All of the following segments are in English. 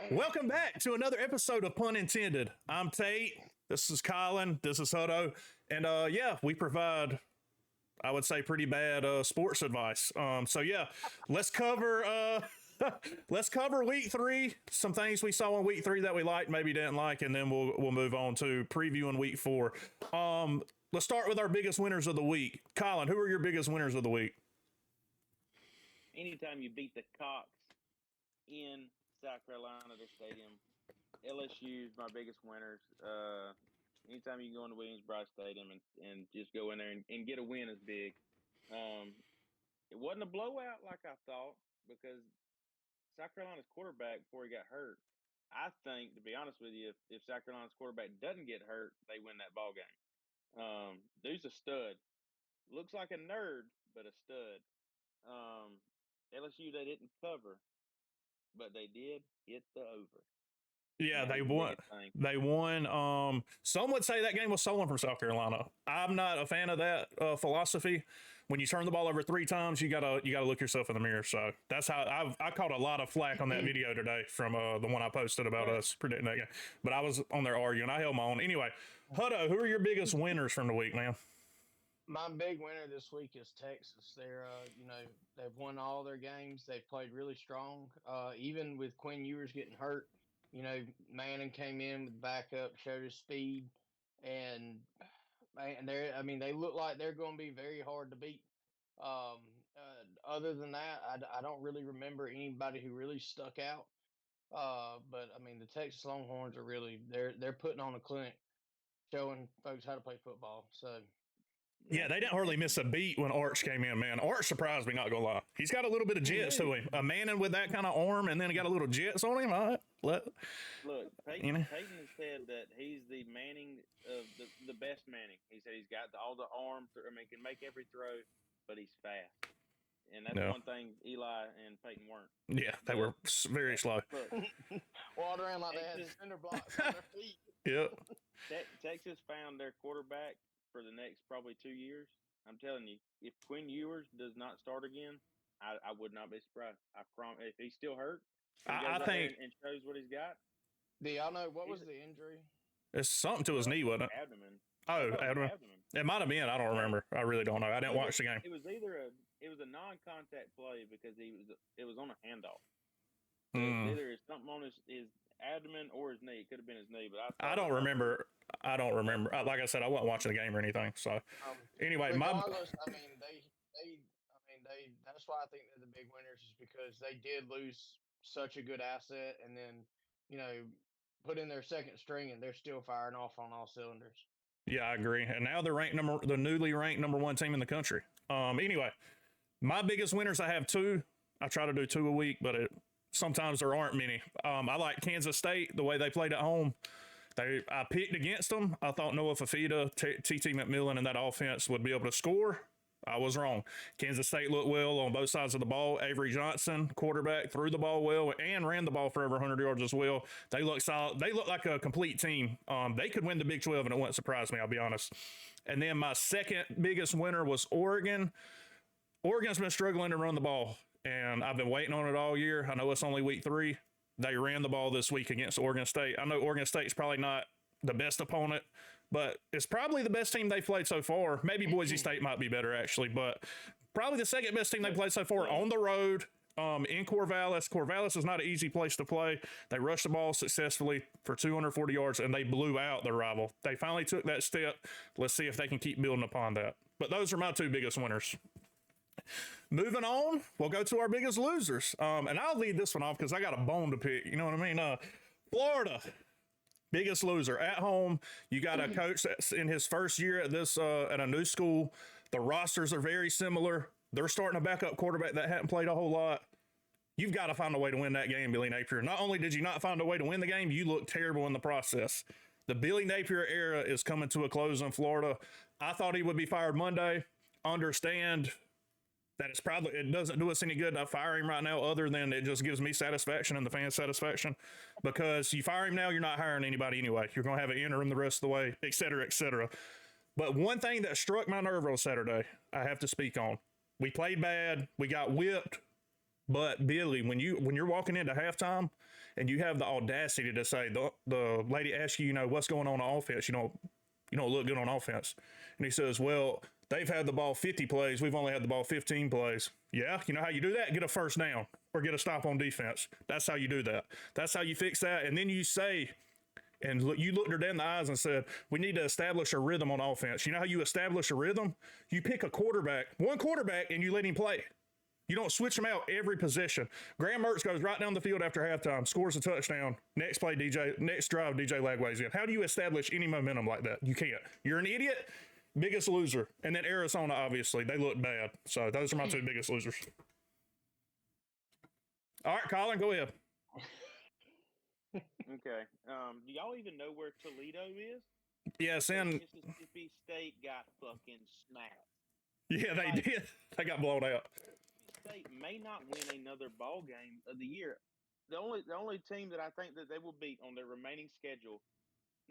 Welcome back to another episode of Pun Intended. I'm Tate. This is Colin. This is Hutto. And we provide, I would say, pretty bad sports advice. Let's cover let's cover week 3. Some things we saw in week 3 that we liked, maybe didn't like, and then we'll move on to previewing week 4. Let's start with our biggest winners of the week. Colin, who are your biggest winners of the week? Anytime you beat the Cox in South Carolina, the stadium, LSU's my biggest winners. Anytime you can go into Williams-Brice Stadium and just go in there and get a win is big. It wasn't a blowout like I thought because South Carolina's quarterback, before he got hurt, I think, to be honest with you, if South Carolina's quarterback doesn't get hurt, they win that ball game. Dude's a stud. Looks like a nerd, but a stud. LSU, they didn't cover, but they did hit the over. Yeah, they won. They won. Some would say that game was stolen from South Carolina. I'm not a fan of that philosophy. When you turn the ball over 3 times, you gotta look yourself in the mirror. So that's how I caught a lot of flack on that video today from the one I posted about us predicting that game. But I was on there arguing. I held my own. Anyway, Hutto, who are your biggest winners from the week, man? My big winner this week is Texas. They've won all their games. They've played really strong. Even with Quinn Ewers getting hurt, Manning came in with backup, showed his speed, and they look like they're going to be very hard to beat. Other than that, I don't really remember anybody who really stuck out. But the Texas Longhorns are really they're putting on a clinic, showing folks how to play football. So. Yeah, they didn't hardly miss a beat when Arch came in, man. Arch surprised me, not gonna lie. He's got a little bit of jets to him. A Manning with that kind of arm, and then he got a little jets on him. All right, Look, Peyton has said that he's the Manning of the best Manning. He said he's got all the arm. Can make every throw, but he's fast. And that's one thing Eli and Peyton weren't. Yeah, they were very slow. Walked around like they had cinder blocks on their feet. Yep. Texas found their quarterback for the next probably 2 years. I'm telling you, if Quinn Ewers does not start again, I would not be surprised. I promise. If he's still hurt, I think and shows what he's got. Do y'all know what was the injury? It's something to his knee, wasn't it? Abdomen. Oh, abdomen. It might have been. I don't remember. I really don't know. I didn't watch the game. It was a non-contact play because it was on a handoff. So either it's something on his abdomen or his knee. It could have been his knee, but I don't remember. Like I said, I wasn't watching the game or anything. So anyway, regardless, that's why I think they're the big winners is because they did lose such a good asset and then, put in their second string and they're still firing off on all cylinders. Yeah, I agree. And now they're the newly ranked number 1 team in the country. Anyway, my biggest winners, I have 2. I try to do 2 a week, but sometimes there aren't many. I like Kansas State, the way they played at home. I picked against them. I thought Noah Fafita, T.T. McMillan, and that offense would be able to score. I was wrong. Kansas State looked well on both sides of the ball. Avery Johnson, quarterback, threw the ball well and ran the ball for over 100 yards as well. They look solid. They look like a complete team. They could win the Big 12, and it wouldn't surprise me, I'll be honest. And then my second biggest winner was Oregon. Oregon's been struggling to run the ball, and I've been waiting on it all year. I know it's only week 3. They ran the ball this week against Oregon State. I know Oregon State's probably not the best opponent, but it's probably the best team they've played so far. Maybe Boise State might be better, actually, but probably the second best team they played so far on the road in Corvallis. Corvallis is not an easy place to play. They rushed the ball successfully for 240 yards, and they blew out their rival. They finally took that step. Let's see if they can keep building upon that. But those are my 2 biggest winners. Moving on, we'll go to our biggest losers. And I'll lead this one off because I got a bone to pick. You know what I mean? Florida, biggest loser at home. You got a coach that's in his first year at at a new school. The rosters are very similar. They're starting a backup quarterback that hadn't played a whole lot. You've got to find a way to win that game, Billy Napier. Not only did you not find a way to win the game, you look terrible in the process. The Billy Napier era is coming to a close in Florida. I thought he would be fired Monday. Understand that it doesn't do us any good to fire him right now, other than it just gives me satisfaction and the fans satisfaction, because you fire him now, you're not hiring anybody anyway. You're going to have an interim the rest of the way, et cetera, et cetera. But one thing that struck my nerve on Saturday, I have to speak on. We played bad. We got whipped. But Billy, when you're walking into halftime and you have the audacity to say the lady asks you, what's going on offense? You don't look good on offense. And he says, well, they've had the ball 50 plays. We've only had the ball 15 plays. Yeah, you know how you do that? Get a first down or get a stop on defense. That's how you do that. That's how you fix that. And then you say, and you looked her down in the eyes and said, we need to establish a rhythm on offense. You know how you establish a rhythm? You pick one quarterback, and you let him play. You don't switch him out every possession. Graham Mertz goes right down the field after halftime, scores a touchdown. Next drive, DJ Lagway's in. How do you establish any momentum like that? You can't. You're an idiot. Biggest loser. And then Arizona, obviously, they look bad. So those are my two biggest losers. All right, Colin, go ahead. Okay. Do y'all even know where Toledo is? Yes, and Mississippi State got fucking smacked. Yeah, they did. They got blown out. State may not win another ball game of the year. The only team that I think that they will beat on their remaining schedule.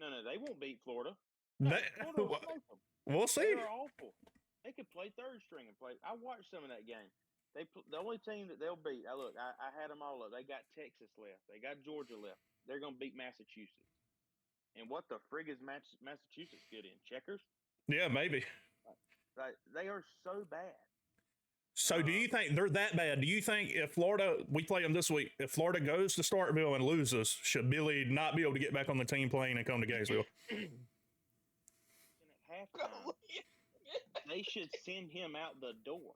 No, they won't beat Florida. No, Florida will smoke them. We'll see. They're awful. They could play third string and play. I watched some of that game. The only team that they'll beat. I had them all up. They got Texas left. They got Georgia left. They're gonna beat Massachusetts. And what the frig is Massachusetts good in? Checkers? Yeah, maybe. Like they are so bad. So do you think they're that bad? Do you think if Florida, we play them this week, if Florida goes to Starkville and loses, should Billy not be able to get back on the team plane and come to Gainesville? And at halftime, they should send him out the door.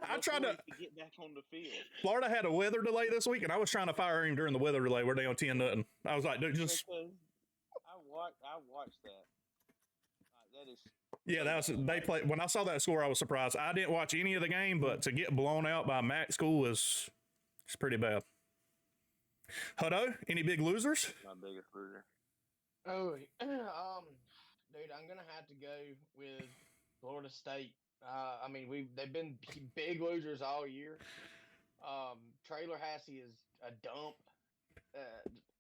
I tried to get back on the field. Florida had a weather delay this week, and I was trying to fire him during the weather delay. We're down 10-0. I was like, dude, just. I watched that. That is. Yeah, they played. When I saw that score, I was surprised. I didn't watch any of the game, but to get blown out by Mac School is pretty bad. Hutto, any big losers? My biggest loser. Oh, dude, I'm gonna have to go with Florida State. They've been big losers all year. Trailerhassee is a dump.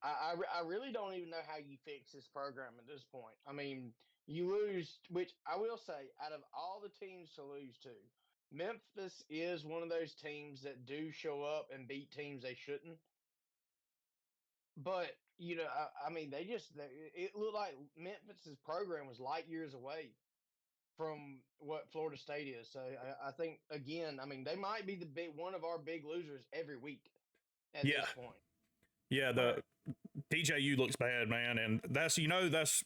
I really don't even know how you fix this program at this point. I mean, you lose, which I will say, out of all the teams to lose to, Memphis is one of those teams that do show up and beat teams they shouldn't. But, it looked like Memphis's program was light years away from what Florida State is. So I think, again, they might be one of our big losers every week at this point. Yeah, the DJU looks bad, man. And that's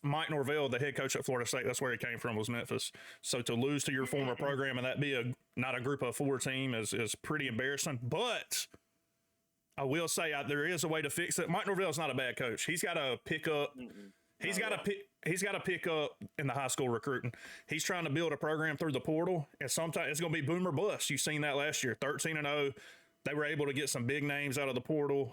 Mike Norvell, the head coach at Florida State. That's where he came from, was Memphis. So to lose to your former program and that be not a group of four team is pretty embarrassing. But I will say there is a way to fix it. Mike Norvell is not a bad coach. He's got to pick up. He's got to pick up in the high school recruiting. He's trying to build a program through the portal, and sometimes it's going to be boom or bust. You've seen that last year, 13-0. They were able to get some big names out of the portal.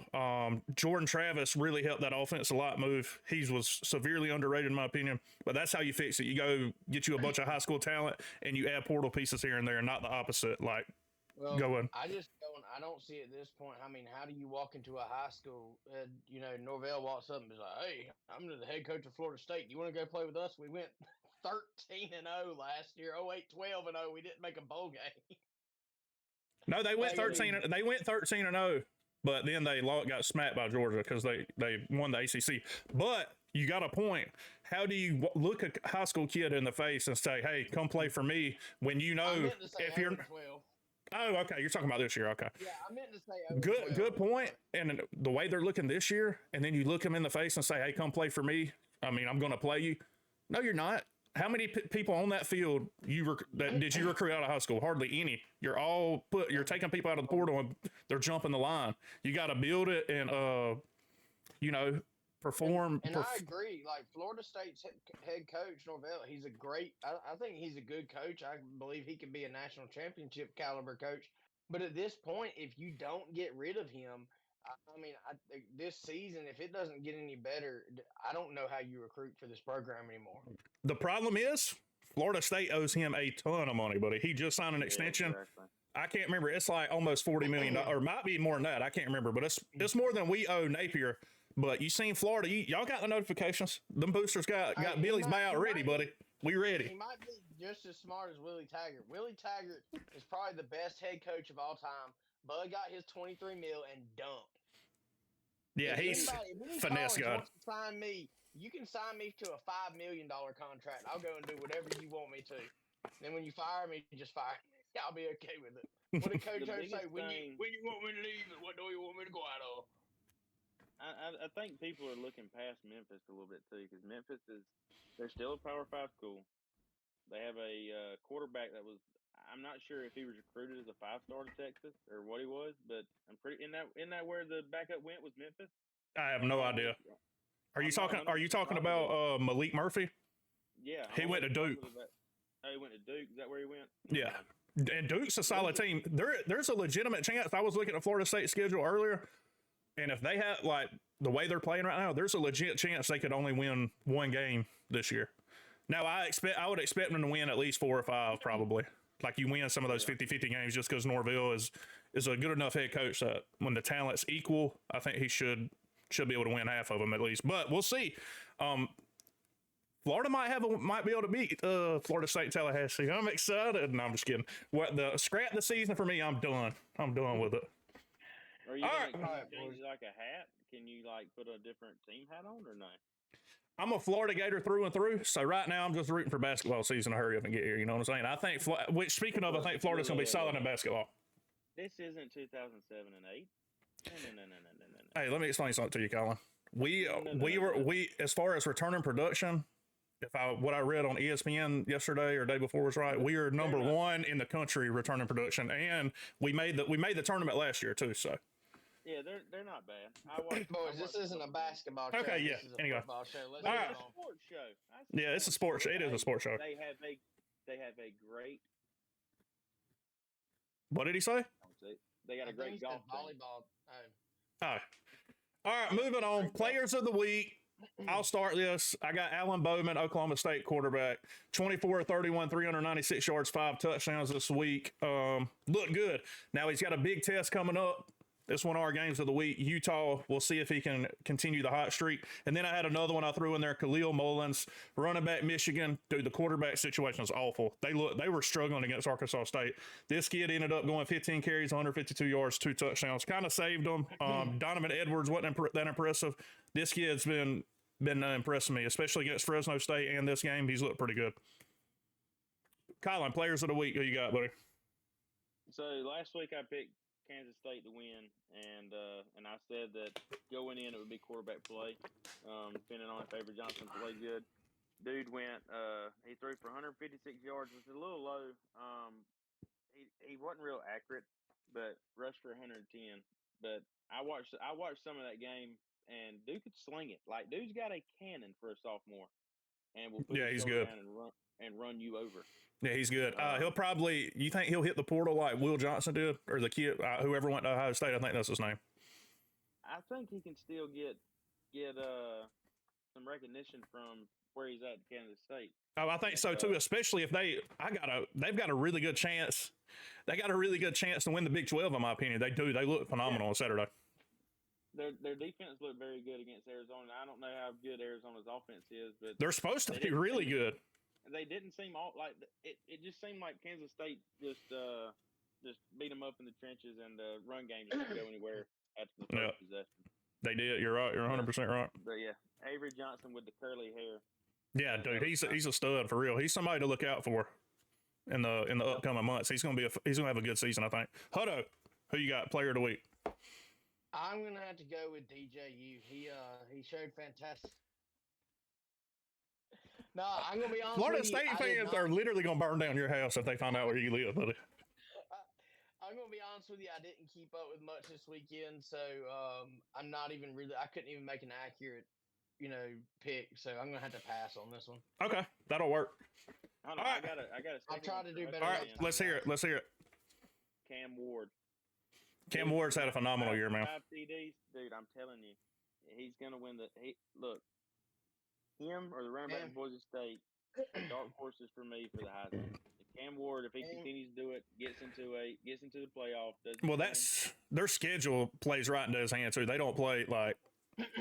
Jordan Travis really helped that offense a lot move. He was severely underrated in my opinion, but that's how you fix it. You go get you a bunch of high school talent and you add portal pieces here and there, not the opposite. Like, go ahead. I don't see at this point. How do you walk into a high school? Norvell walks up and is like, "Hey, I'm the head coach of Florida State. You want to go play with us?" We went 13-0 last year. 12-0. We didn't make a bowl game. No, they went 13. They went 13-0, but then they got smacked by Georgia because they won the ACC. But you got a point. How do you look a high school kid in the face and say, "Hey, come play for me"? When if you're 12. Oh, okay. You're talking about this year. Okay. Yeah, I meant to say good point. And the way they're looking this year, and then you look them in the face and say, "Hey, come play for me." I'm going to play you. No, you're not. How many people on that field did you recruit out of high school? Hardly any. You're taking people out of the portal and they're jumping the line. You got to build it and perform. And I agree. Like Florida State's head coach Norvell, he's a great. I think he's a good coach. I believe he could be a national championship caliber coach. But at this point, if you don't get rid of him, this season, if it doesn't get any better, I don't know how you recruit for this program anymore. The problem is Florida State owes him a ton of money, buddy. He just signed an extension. Exactly. I can't remember. It's like almost $40 million, or might be more than that. I can't remember, but it's more than we owe Napier. But you seen Florida? Y'all got the notifications. Them boosters got Billy's buyout ready, buddy. We ready. He might be just as smart as Willie Taggart. Willie Taggart is probably the best head coach of all time. Bud got his $23 million and dumped. Yeah, he's if any finesse college god. wants to sign me, you can sign me to a $5 million contract. I'll go and do whatever you want me to. Then when you fire me, just fire me. I'll be okay with it. What did Coach The O say? biggest When thing- you want me to leave, and what door you want me to go out of? I think people are looking past Memphis a little bit too, because Memphis they're still a Power 5 school. They have a quarterback that was. I'm not sure if he was recruited as a 5-star to Texas or what he was, but I'm pretty in that where the backup went was Memphis. I have no idea. Are you talking about Malik Murphy? Yeah, He went to Duke. Oh, he went to Duke. Is that where he went? Yeah. And Duke's a solid team. There's a legitimate chance. I was looking at Florida State's schedule earlier, and if they have like the way they're playing right now, there's a legit chance they could only win one game this year. Now I would expect them to win at least 4 or 5 probably. Like you win some of those 50-50 games just because Norville is a good enough head coach that when the talent's equal, I think he should be able to win half of them at least. But we'll see. Florida might be able to beat Florida State Tallahassee. I'm excited. No, I'm just kidding. Scrap the season for me. I'm done. I'm done with it. Are you All gonna right. change like a hat? Can you like put a different team hat on or no? I'm a Florida Gator through and through. So right now I'm just rooting for basketball season to hurry up and get here. You know what I'm saying? I think, speaking of, I think Florida's going to be solid in basketball. This isn't 2007 and 8. No. Hey, let me explain something to you, Colin. We as far as returning production, what I read on ESPN yesterday or day before was right, we are number 1 in the country returning production, and we made the tournament last year too. So yeah, they're not bad. Boys, this isn't a basketball show. Okay, yeah. This is a Anyway. football show. Let's All move right. on. Sports show. yeah, it's a sports show. It is a sports show. They have a great. What did he say? They got a I think great he said golf team. volleyball. Oh. All right, moving on. Players of the week. I'll start this. I got Alan Bowman, Oklahoma State quarterback, 24-31, 396 yards, 5 touchdowns this week. Looked good. Now he's got a big test coming up. It's one of our games of the week. Utah, we'll see if he can continue the hot streak. And then I had another one I threw in there, Khalil Mullins, running back Michigan. Dude, the quarterback situation is awful. They were struggling against Arkansas State. This kid ended up going 15 carries, 152 yards, 2 touchdowns. Kind of saved them. Donovan Edwards wasn't that impressive. This kid's been impressing me, especially against Fresno State and this game. He's looked pretty good. Colin, players of the week, who you got, buddy? So last week I picked Kansas State to win, and I said that going in it would be quarterback play. Depending on if Avery Johnson played good. Dude went. He threw for 156 yards, which is a little low. He wasn't real accurate, but rushed for 110. But I watched some of that game, and dude could sling it. Like dude's got a cannon for a sophomore, and will put his he's shoulder good down and run you over. Yeah, he's good. You think he'll hit the portal like Will Johnson did, or the kid, whoever went to Ohio State? I think that's his name. I think he can still get some recognition from where he's at in Kansas State. Oh, I think so too. Especially if they've got a really good chance. They got a really good chance to win the Big 12, in my opinion. They do. They look phenomenal on Saturday. Their defense looked very good against Arizona. I don't know how good Arizona's offense is, but they're supposed to be really good. They didn't seem all like it. It just seemed like Kansas State just beat them up in the trenches, and the run game just didn't go anywhere after the first possession. They did. You're right. You're 100% right. But yeah, Avery Johnson with the curly hair. Yeah, dude, he's a stud for real. He's somebody to look out for in the upcoming months. He's gonna have a good season, I think. Hutto, who you got? Player of the week. I'm gonna have to go with DJU. He showed fantastic. No, I'm gonna be honest. Florida State fans are literally gonna burn down your house if they find out where you live, buddy. I'm gonna be honest with you. I didn't keep up with much this weekend, so I'm not even really. I couldn't even make an accurate, pick. So I'm gonna have to pass on this one. Okay, that'll work. All right, I gotta. I'll try to do better. All right, let's hear it. Cam Ward. Cam Ward's had a phenomenal year, man. 5 TDs, dude. I'm telling you, he's gonna win look. Him or the running back from Boise State, dark horses for me for the Heisman. Cam Ward, if he continues to do it, gets into the playoff. That's their schedule plays right into his hands too. They don't play like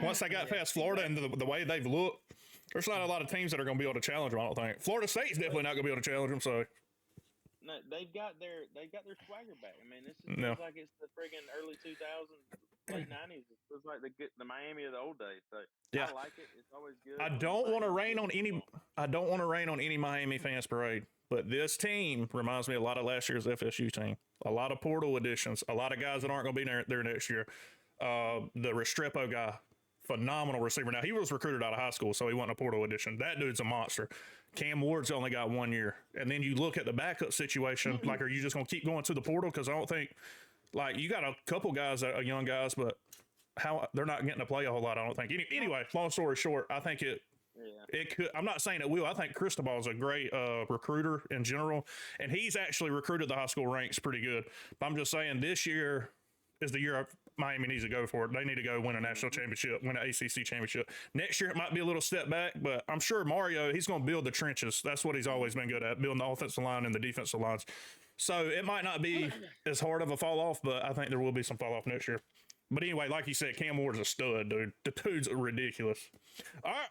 once they got past Florida and the way they've looked. There's not a lot of teams that are going to be able to challenge them. I don't think Florida State's definitely not going to be able to challenge them. So no, they've got their swagger back. I mean, this is like it's the friggin' early 2000s. late '90s. It was like the Miami of the old days. So Yeah. I like it. It's always good. I when don't want to Miami rain on gets any. football. I don't want to rain on any Miami fans parade, but this team reminds me a lot of last year's FSU team. A lot of portal additions. A lot of guys that aren't going to be there next year. The Restrepo guy, phenomenal receiver. Now he was recruited out of high school, so he wasn't a portal addition. That dude's a monster. Cam Ward's only got 1 year, and then you look at the backup situation. Like, are you just going to keep going to the portal? Because I don't think, like, you got a couple guys that are young guys, but how they're not getting to play a whole lot. I don't think. Anyway, long story short, I think it could. I'm not saying it will. I think Cristobal is a great recruiter in general, and he's actually recruited the high school ranks pretty good. But I'm just saying this year is the year Miami needs to go for it. They need to go win a national championship, win an ACC championship. Next year, it might be a little step back, but I'm sure Mario, he's going to build the trenches. That's what he's always been good at, building the offensive line and the defensive lines. So it might not be as hard of a fall off, but I think there will be some fall off next year. But anyway, like you said, Cam Ward's a stud, dude. The dude's ridiculous. All right,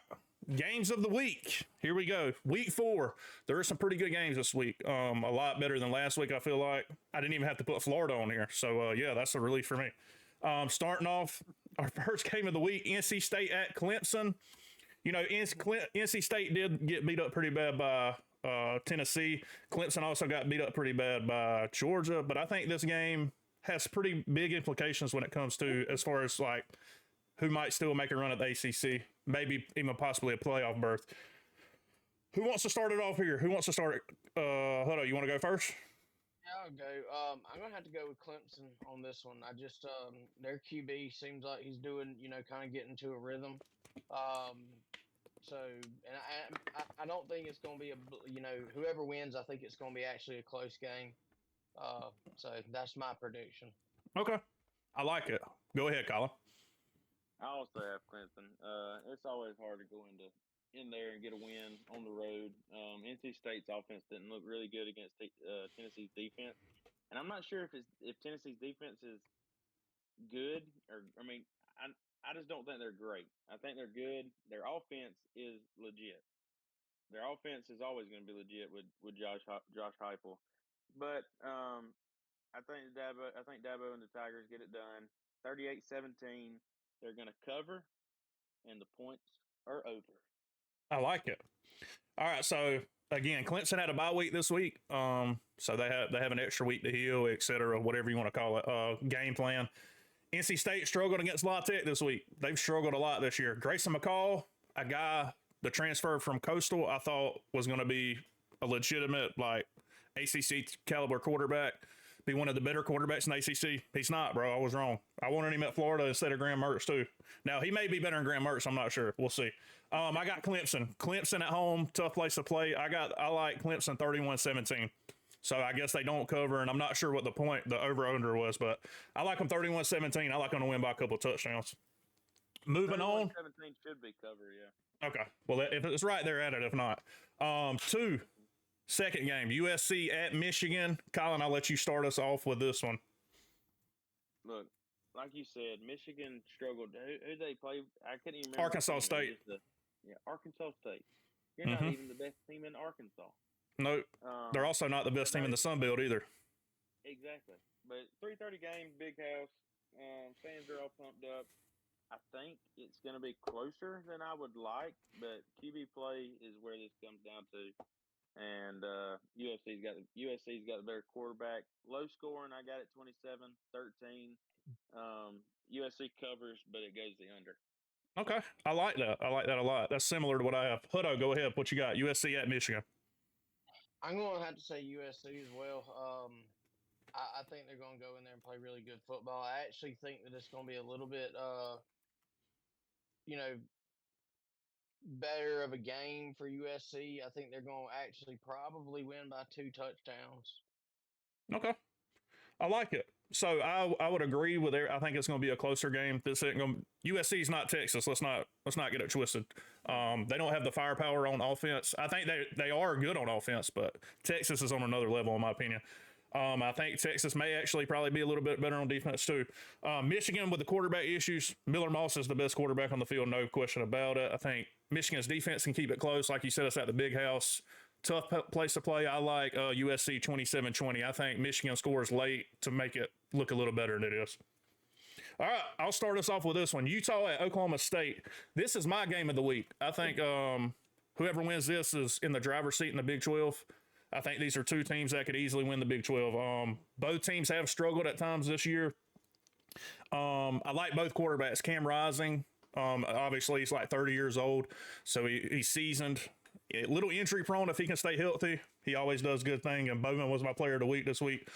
games of the week. Here we go. Week 4. There are some pretty good games this week. A lot better than last week, I feel like. I didn't even have to put Florida on here. So, yeah, that's a relief for me. Starting off, our first game of the week, NC State at Clemson. You know, NC State did get beat up pretty bad by Tennessee. Clemson also got beat up pretty bad by Georgia. But I think this game has pretty big implications when it comes to as far as, like, who might still make a run at the ACC, maybe even possibly a playoff berth. Who wants to start it off here? Who wants to start it? Hudo, you want to go first? I'll go. I'm gonna have to go with Clemson on this one. I just their QB seems like he's doing, kind of getting to a rhythm. So, and I don't think it's gonna be whoever wins. I think it's gonna be actually a close game. So that's my prediction. Okay, I like it. Go ahead, Colin. I also have Clemson. It's always hard to go in there and get a win on the road. NC State's offense didn't look really good against Tennessee's defense, and I'm not sure if Tennessee's defense is good I just don't think they're great. I think they're good. Their offense is legit. Their offense is always going to be legit with Josh Heupel, but I think Dabo and the Tigers get it done. 38-17. They're going to cover, and the points are over. I like it. All right, so again, Clemson had a bye week this week, so they have an extra week to heal, etc., whatever you want to call it. Game plan. NC State struggled against La Tech this week. They've struggled a lot this year. Grayson McCall, a guy, the transfer from Coastal, I thought was going to be a legitimate, like, ACC caliber quarterback, be one of the better quarterbacks in ACC. He's not, bro. I was wrong. I wanted him at Florida instead of Graham Mertz too. Now, he may be better than Graham Mertz. I'm not sure. We'll see. I got Clemson. Clemson at home, tough place to play. I like Clemson 31-17. So I guess they don't cover, and I'm not sure what the over-under was, but I like them 31-17. I like them to win by a couple of touchdowns. Moving on. 17 should be covered, yeah. Okay. Well, if it's right, they're at it. If not. Second game, USC at Michigan. Colin, I'll let you start us off with this one. Look, like you said, Michigan struggled. Who they play? I couldn't even remember. Arkansas State. Arkansas State. You're not even the best team in Arkansas. Nope. They're also not the best team in the Sun Belt either. Exactly. But 3:30 game, big house. Fans are all pumped up. I think it's going to be closer than I would like, but QB play is where this comes down to. And USC's got the better quarterback. Low scoring, I got it 27-13. USC covers, but it goes the under. Okay. I like that. I like that a lot. That's similar to what I have. Hudo, go ahead. What you got? USC at Michigan. I'm going to have to say USC as well. I think they're going to go in there and play really good football. I actually think that it's going to be a little bit, better of a game for USC. I think they're going to actually probably win by 2 touchdowns. Okay. I like it. So I would agree with there. I think it's going to be a closer game. This ain't going. USC is not Texas. Let's not get it twisted. They don't have the firepower on offense. I think they are good on offense, but Texas is on another level in my opinion. I think Texas may actually probably be a little bit better on defense too. Michigan with the quarterback issues. Miller Moss is the best quarterback on the field, no question about it. I think Michigan's defense can keep it close, like you said. It's at the big house. Tough place to play. I like USC 27-20. I think Michigan scores late to make it look a little better than it is. All right, I'll start us off with this one. Utah at Oklahoma State. This is my game of the week. I think whoever wins this is in the driver's seat in the Big 12. I think these are two teams that could easily win the Big 12. Both teams have struggled at times this year. I like both quarterbacks. Cam Rising, obviously he's like 30 years old, so he's seasoned. A little injury prone if he can stay healthy. He always does good thing, and Bowman was my player of the week this week.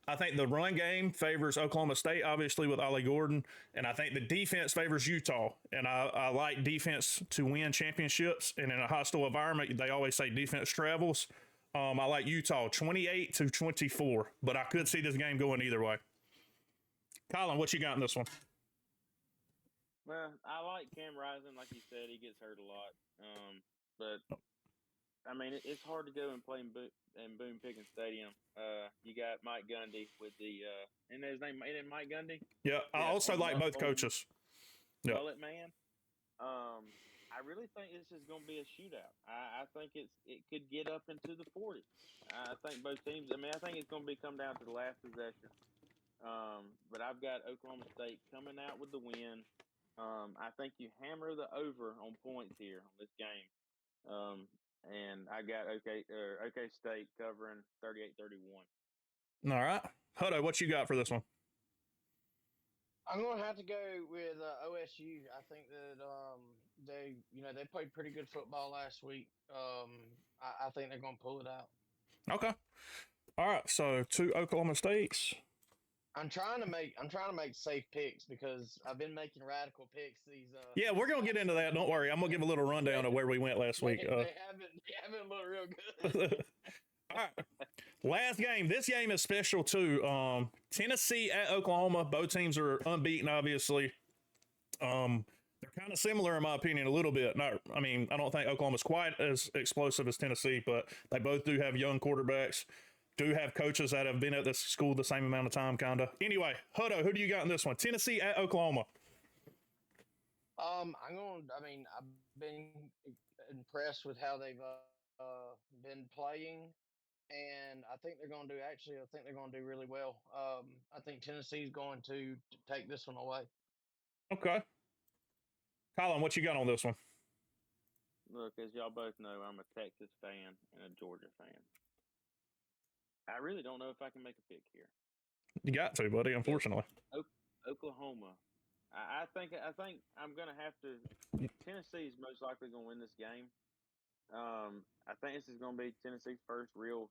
I think the run game favors Oklahoma State, obviously, with Ollie Gordon, and I think the defense favors Utah. And I like defense to win championships, and in a hostile environment, they always say defense travels. I like Utah 28-24, but I could see this game going either way. Colin, what you got in this one? Well, I like Cam Rising, like you said, he gets hurt a lot. But I mean, it's hard to go and play in Boone Pickens Stadium. You got Mike Gundy with the and his name ain't Mike Gundy. Yeah, I also like both coaches. Yeah, Mullet Man. I really think this is going to be a shootout. I think it could get up into the 40s. I think both teams. I mean, I think it's going to come down to the last possession. But I've got Oklahoma State coming out with the win. I think you hammer the over on points here on this game. And I got OK State covering 38-31. All right. Hutto, what you got for this one? I'm going to have to go with OSU. I think that they played pretty good football last week. I think they're going to pull it out. Okay. All right. So 2 Oklahoma States. I'm trying to make safe picks because I've been making radical picks these. Yeah, we're gonna get into that. Don't worry. I'm gonna give a little rundown of where we went last week. They haven't looked real good. All right. Last game. This game is special too. Tennessee at Oklahoma. Both teams are unbeaten, obviously. They're kind of similar in my opinion, a little bit. I don't think Oklahoma's quite as explosive as Tennessee, but they both do have young quarterbacks. Do have coaches that have been at this school the same amount of time, kind of. Anyway, Hutto, who do you got in this one? Tennessee at Oklahoma. I've been impressed with how they've been playing, and I think they're going to do really well. I think Tennessee's going to take this one away. Okay. Colin, what you got on this one? Look, as y'all both know, I'm a Texas fan and a Georgia fan. I really don't know if I can make a pick here. You got to, buddy, unfortunately. Oklahoma. I think I'm going to have to – Tennessee is most likely going to win this game. I think this is going to be Tennessee's first real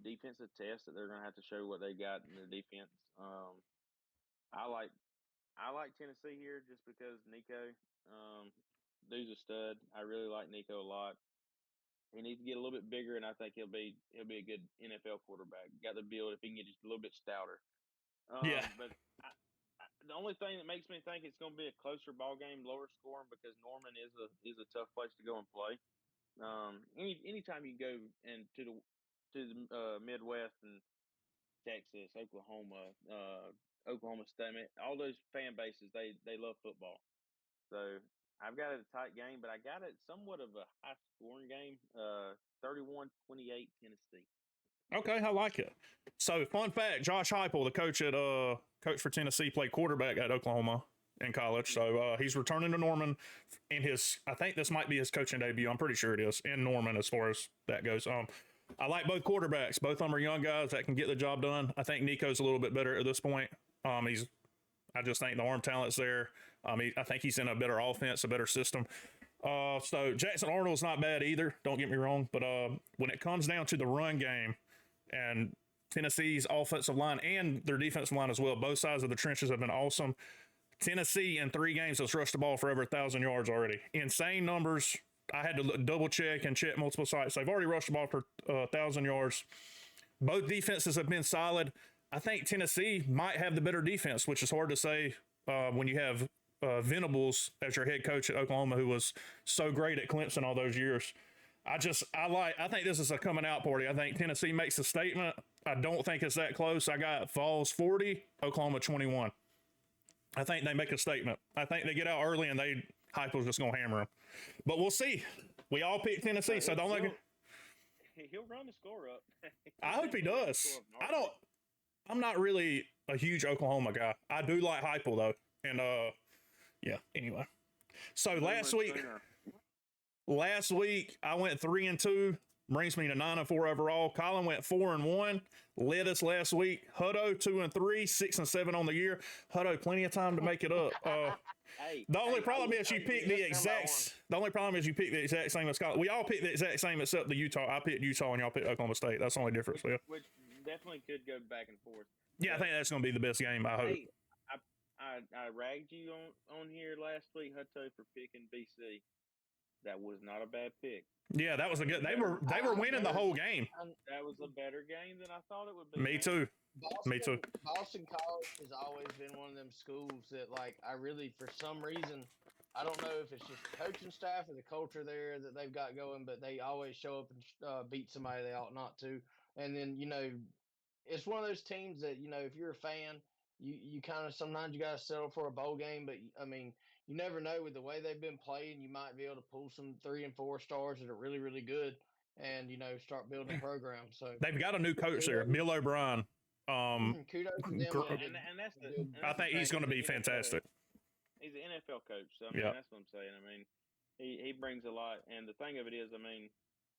defensive test that they're going to have to show what they got in their defense. I like Tennessee here just because Nico, dude's a stud. I really like Nico a lot. He needs to get a little bit bigger, and I think he'll be a good NFL quarterback. Got the build if he can get just a little bit stouter. Yeah. But the only thing that makes me think it's going to be a closer ball game, lower scoring, because Norman is a tough place to go and play. Anytime you go into the Midwest and Texas, Oklahoma, Oklahoma State, all those fan bases, they love football. So I've got it a tight game, but I got it somewhat of a high-scoring game, 31-28 Tennessee. Okay, I like it. So, fun fact, Josh Heupel, the coach for Tennessee, played quarterback at Oklahoma in college. So, he's returning to Norman in I think this might be his coaching debut. I'm pretty sure it is, in Norman as far as that goes. I like both quarterbacks. Both of them are young guys that can get the job done. I think Nico's a little bit better at this point. I just think the arm talent's there. I think he's in a better offense, a better system. So Jackson Arnold's not bad either. Don't get me wrong. But when it comes down to the run game and Tennessee's offensive line and their defensive line as well, both sides of the trenches have been awesome. Tennessee in 3 games has rushed the ball for over 1,000 yards already. Insane numbers. I had to double check and check multiple sites. They've already rushed the ball for 1,000 yards. Both defenses have been solid. I think Tennessee might have the better defense, which is hard to say when you have Venables as your head coach at Oklahoma, who was so great at Clemson all those years. I think this is a coming out party. I think Tennessee makes a statement. I don't think it's that close. I got Vols 40, Oklahoma 21. I think they make a statement. I think they get out early and Heupel's just going to hammer them. But we'll see. We all picked Tennessee, so don't look. He'll run the score up. I hope he does. I'm not really a huge Oklahoma guy. I do like Heupel, though. And yeah. Anyway, so Boomer last week I went 3-2, brings me to 9-4 overall. Colin went 4-1, led us last week. Hutto 2-3, 6-7 on the year. Hutto, plenty of time to make it up. The only problem is you picked the exact. The only problem is you picked the exact same as Scott. We all picked the exact same except the Utah. I picked Utah and y'all picked Oklahoma State. That's the only difference. Yeah. Which definitely could go back and forth. Yeah, I think that's going to be the best game. I hope. Hey, I ragged you on here last week, Hutto, for picking BC. That was not a bad pick. Yeah, that was a good. They were winning the whole game. That was a better game than I thought it would be. Me too. Me too. Boston College has always been one of them schools that, like, I really, for some reason, I don't know if it's just the coaching staff or the culture there that they've got going, but they always show up and beat somebody they ought not to. And then, it's one of those teams that, if you're a fan, you kind of sometimes you got to settle for a bowl game. But, I mean, you never know with the way they've been playing, you might be able to pull some 3 and 4 stars that are really, really good and, start building a program. So they've got a new coach there, Bill O'Brien. Kudos to them. I think he's going to be fantastic. He's an NFL coach, so I mean, that's what I'm saying. I mean, he brings a lot, and the thing of it is, I mean,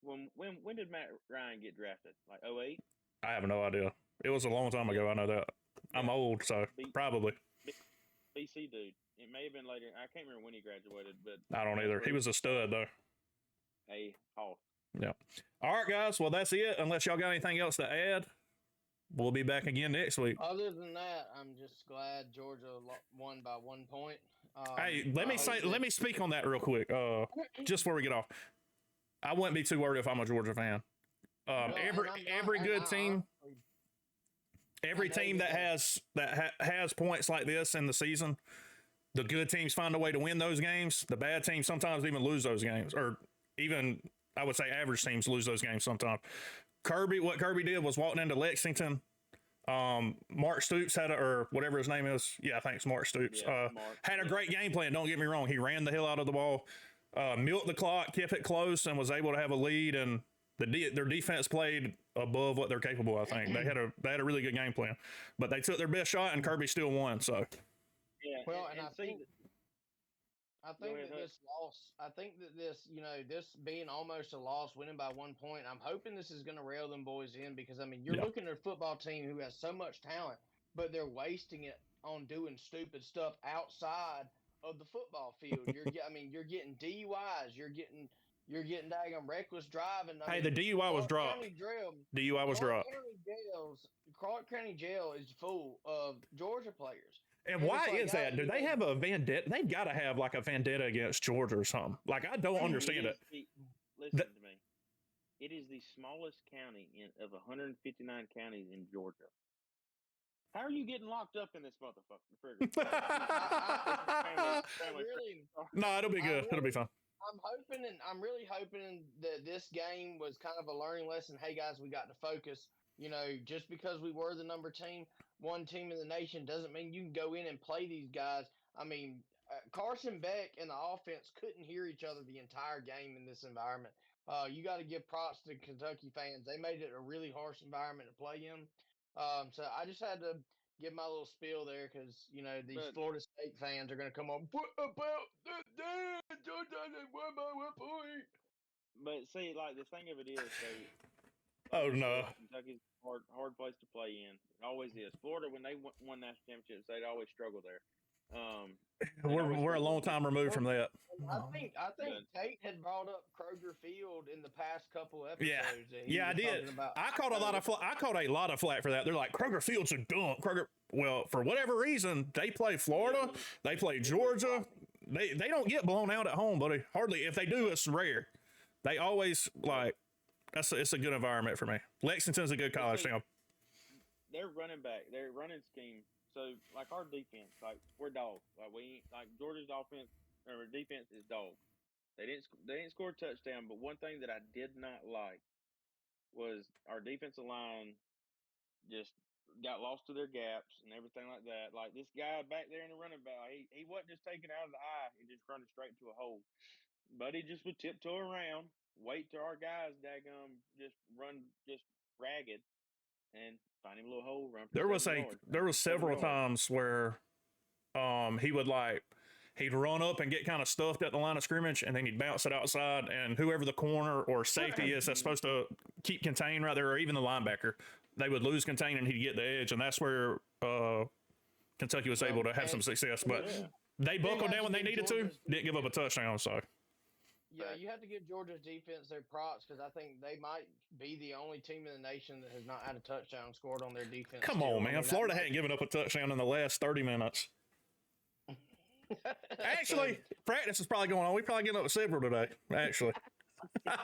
when did Matt Ryan get drafted? Like 08? I have no idea. It was a long time ago. I know that. I'm old, so probably. BC dude. It may have been later. I can't remember when he graduated, but I don't either. He was a stud though. Hey, Hall. Yeah. All right, guys. Well, that's it. Unless y'all got anything else to add, we'll be back again next week. Other than that, I'm just glad Georgia won by 1 point. Hey, let me speak on that real quick. Just before we get off, I wouldn't be too worried if I'm a Georgia fan. Every good team, every team that has points like this in the season, the good teams find a way to win those games. The bad teams sometimes even lose those games, or even I would say average teams lose those games sometimes. What Kirby did was walking into Lexington. Mark Stoops or whatever his name is. Yeah, I think it's Mark Stoops. Had a great game plan. Don't get me wrong. He ran the hell out of the ball, milked the clock, kept it close, and was able to have a lead. And their defense played above what they're capable. I think they had a really good game plan, but they took their best shot, and Kirby still won. So yeah. Well, and I think that this loss, this being almost a loss, winning by 1 point, I'm hoping this is going to rail them boys in because, I mean, you're looking at a football team who has so much talent, but they're wasting it on doing stupid stuff outside of the football field. You're getting DUIs, you're getting daggone reckless driving. The DUI was dropped. DUI was dropped. Clark County Jail is full of Georgia players. And why is that? Do they have a vendetta? They've got to have like a vendetta against Georgia or something. Like, I don't understand it. Listen to me. It is the smallest county of 159 counties in Georgia. How are you getting locked up in this motherfucker? No, it'll be good. It'll be fun. I'm really hoping that this game was kind of a learning lesson. Hey guys, we got to focus. Just because we were the number one team in the nation doesn't mean you can go in and play these guys. I mean, Carson Beck and the offense couldn't hear each other the entire game in this environment. You got to give props to Kentucky fans. They made it a really harsh environment to play in. So I just had to give my little spiel there because, these Florida State fans are going to come on. What about that? Georgia won by 1 point. But see, like, the thing of it is, oh no, Kentucky's hard place to play in. It always is. Florida, when they won national championships, they'd always struggle there. We're a long time removed from that. I think Tate had brought up Kroger Field in the past couple episodes. Yeah, I did. I caught a lot of flack for that. They're like, Kroger Field's a dump. Well, for whatever reason, they play Florida, they play Georgia. They don't get blown out at home, buddy. Hardly. If they do, it's rare. They always it's a good environment for me. Lexington's a good college town. Their running scheme. So, like, our defense, like, we're dogs. Like Georgia's offense or defense is dogs. They didn't score a touchdown, but one thing that I did not like was our defensive line just got lost to their gaps and everything like that. Like, this guy back there in the running back, he wasn't just taking it out of the eye and just running straight to a hole. But he just would tiptoe around, wait till our guys just run just ragged, and find him a little hole. Run. There was several times where he would he'd run up and get kind of stuffed at the line of scrimmage, and then he'd bounce it outside, and whoever the corner or safety is that's supposed to keep contain right there, or even the linebacker, they would lose contain and he'd get the edge, and that's where Kentucky was able to have some success. But they buckled down when they needed to, didn't give up a touchdown. So yeah, you have to give Georgia's defense their props because I think they might be the only team in the nation that has not had a touchdown scored on their defense. Come on, man. Florida hadn't given up a touchdown in the last 30 minutes. Actually, practice is probably going on. We probably getting up several today, actually. All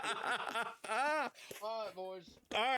right, boys. All right.